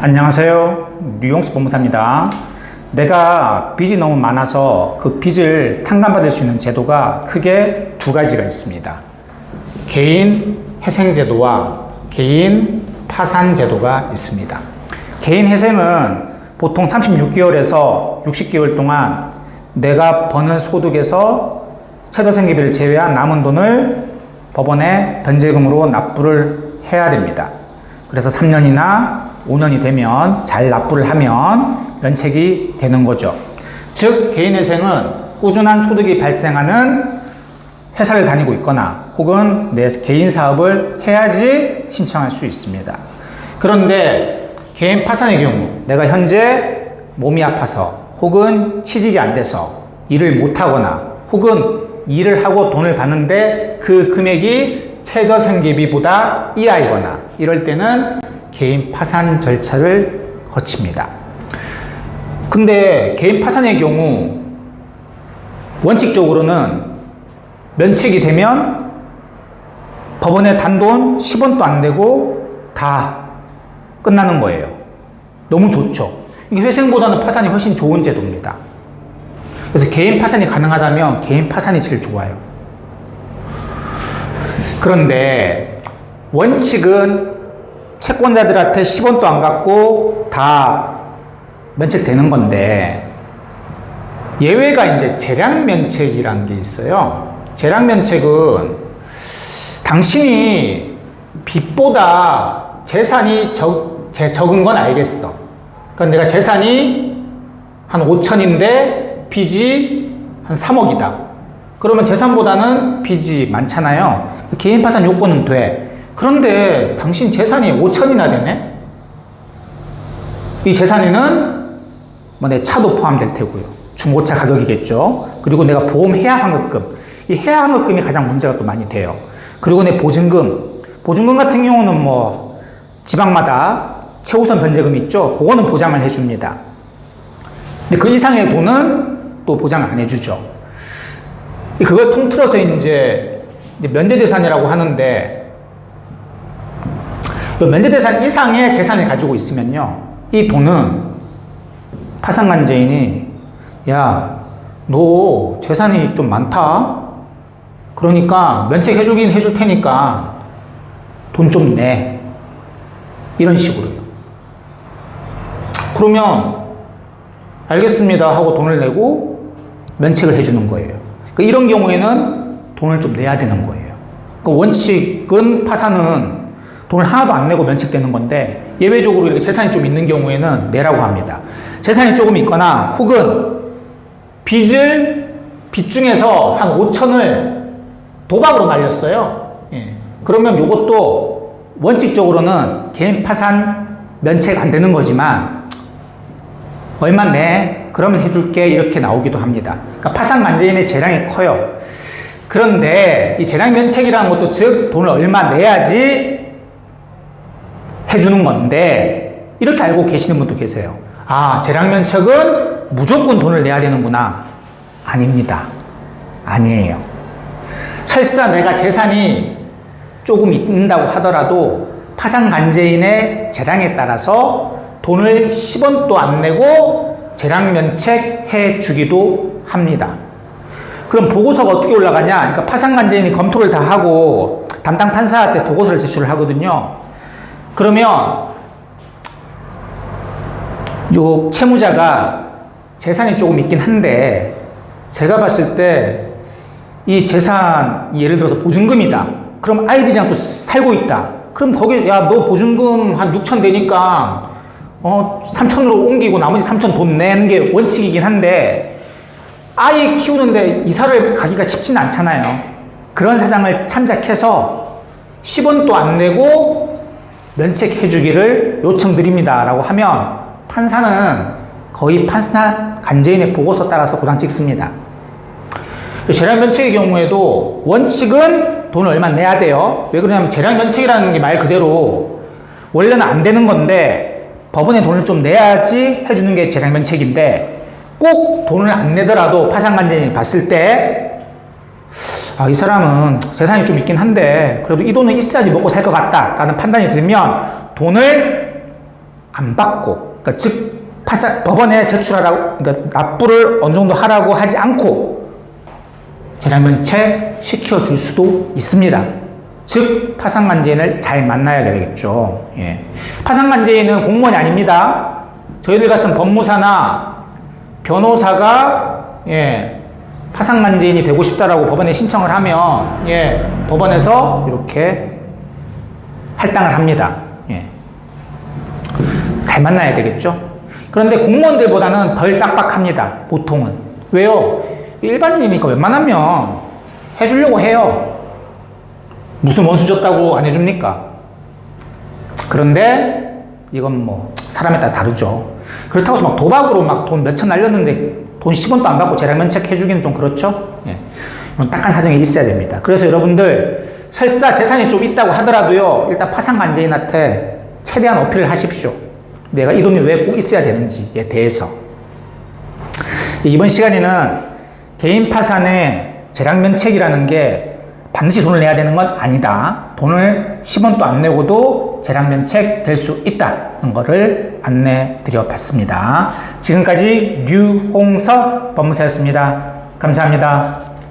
안녕하세요. 류용수 법무사입니다. 내가 빚이 너무 많아서 그 빚을 탕감받을 수 있는 제도가 크게 두 가지가 있습니다. 개인 회생제도와 개인 파산제도가 있습니다. 개인 회생은 보통 36개월에서 60개월 동안 내가 버는 소득에서 최저생계비를 제외한 남은 돈을 법원에 변제금으로 납부를 해야 됩니다. 그래서 3년이나 5년이 되면 잘 납부를 하면 면책이 되는 거죠. 즉 개인회생은 꾸준한 소득이 발생하는 회사를 다니고 있거나 혹은 내 개인 사업을 해야지 신청할 수 있습니다. 그런데 개인 파산의 경우 내가 현재 몸이 아파서 혹은 취직이 안 돼서 일을 못하거나 혹은 일을 하고 돈을 받는데 그 금액이 최저생계비보다 이하이거나 이럴 때는 개인 파산 절차를 거칩니다. 근데 개인 파산의 경우 원칙적으로는 면책이 되면 법원에 단돈 10원도 안 내고 다 끝나는 거예요. 너무 좋죠. 이게 회생보다는 파산이 훨씬 좋은 제도입니다. 그래서 개인 파산이 가능하다면 개인 파산이 제일 좋아요. 그런데 원칙은 채권자들한테 10원도 안 갖고 다 면책되는 건데 예외가 이제 재량면책이라는 게 있어요. 재량면책은 당신이 빚보다 재산이 적은 건 알겠어. 그러니까 내가 재산이 한 5천인데 빚이 한 3억이다. 그러면 재산보다는 빚이 많잖아요. 개인 파산 요건은 돼. 그런데 당신 재산이 5천이나 되네? 이 재산에는 뭐 내 차도 포함될 테고요. 중고차 가격이겠죠. 그리고 내가 보험 해약환급금. 이 해약환급금이 가장 문제가 또 많이 돼요. 그리고 내 보증금. 보증금 같은 경우는 뭐 지방마다 최우선 변제금이 있죠. 그거는 보장을 해줍니다. 근데 그 이상의 돈은 또 보장을 안 해주죠. 그걸 통틀어서 이제 면제재산이라고 하는데 면제재산 이상의 재산을 가지고 있으면요, 이 돈은 파산관제인이 야, 너 재산이 좀 많다? 그러니까 면책해주긴 해줄 테니까 돈 좀 내. 이런 식으로요. 그러면 알겠습니다 하고 돈을 내고 면책을 해주는 거예요. 그러니까 이런 경우에는 돈을 좀 내야 되는 거예요. 그러니까 원칙은 파산은 돈을 하나도 안 내고 면책되는 건데 예외적으로 이렇게 재산이 좀 있는 경우에는 내라고 합니다. 재산이 조금 있거나 혹은 빚 중에서 한 5천을 도박으로 날렸어요. 예. 그러면 이것도 원칙적으로는 개인 파산 면책 안 되는 거지만 얼마 내? 그러면 해줄게 이렇게 나오기도 합니다. 그러니까 파산 관제인의 재량이 커요. 그런데 이 재량 면책이라는 것도 즉 돈을 얼마 내야지 해주는 건데 이렇게 알고 계시는 분도 계세요. 아, 재량면책은 무조건 돈을 내야 되는구나. 아닙니다. 아니에요. 설사 내가 재산이 조금 있다고 하더라도 파산관제인의 재량에 따라서 돈을 10원도 안 내고 재량면책해 주기도 합니다. 그럼 보고서가 어떻게 올라가냐? 그러니까 파산관제인이 검토를 다 하고 담당 판사한테 보고서를 제출을 하거든요. 그러면 요 채무자가 재산이 조금 있긴 한데 제가 봤을 때 이 재산 예를 들어서 보증금이다. 그럼 아이들이랑 또 살고 있다. 그럼 거기 야 너 보증금 한 6천 되니까 3천으로 옮기고 나머지 3천 돈 내는 게 원칙이긴 한데 아이 키우는데 이사를 가기가 쉽진 않잖아요. 그런 사정을 참작해서 10원도 안 내고 면책해 주기를 요청드립니다 라고 하면 판사는 거의 판사 관제인의 보고서 따라서 고장 찍습니다. 재량면책의 경우에도 원칙은 돈을 얼마 내야 돼요. 왜 그러냐면 재량면책이라는 게 말 그대로 원래는 안 되는 건데 법원에 돈을 좀 내야지 해주는 게 재량면책인데 꼭 돈을 안 내더라도 파산관제인이 봤을 때 아, 이 사람은 재산이 좀 있긴 한데 그래도 이 돈은 있어야지 먹고 살 것 같다 라는 판단이 들면 돈을 안 받고, 그러니까 즉 법원에 제출하라고, 그러니까 납부를 어느 정도 하라고 하지 않고 재량면책 시켜줄 수도 있습니다. 즉 파산관제인을 잘 만나야 되겠죠. 예. 파산관제인은 공무원이 아닙니다. 저희들 같은 법무사나 변호사가 파산관제인이 되고 싶다라고 법원에 신청을 하면 법원에서 이렇게 할당을 합니다. 잘 만나야 되겠죠. 그런데 공무원들보다는 덜 빡빡합니다. 보통은. 왜요? 일반인이니까 웬만하면 해주려고 해요. 무슨 원수 줬다고 안 해줍니까? 그런데 이건 뭐 사람에 따라 다르죠. 그렇다고 해서 막 도박으로 막 돈 몇천 날렸는데 돈 10원도 안 받고 재량면책 해주기는 좀 그렇죠. 이건 딱한 사정이 있어야 됩니다. 그래서 여러분들 설사 재산이 좀 있다고 하더라도요, 일단 파산관제인한테 최대한 어필을 하십시오. 내가 이 돈이 왜 꼭 있어야 되는지에 대해서. 이번 시간에는 개인 파산의 재량면책이라는 게 반드시 돈을 내야 되는 건 아니다. 돈을 10원도 안 내고도 재량면책 될 수 있다는 것을 안내 드려 봤습니다. 지금까지 류홍석 법무사였습니다. 감사합니다.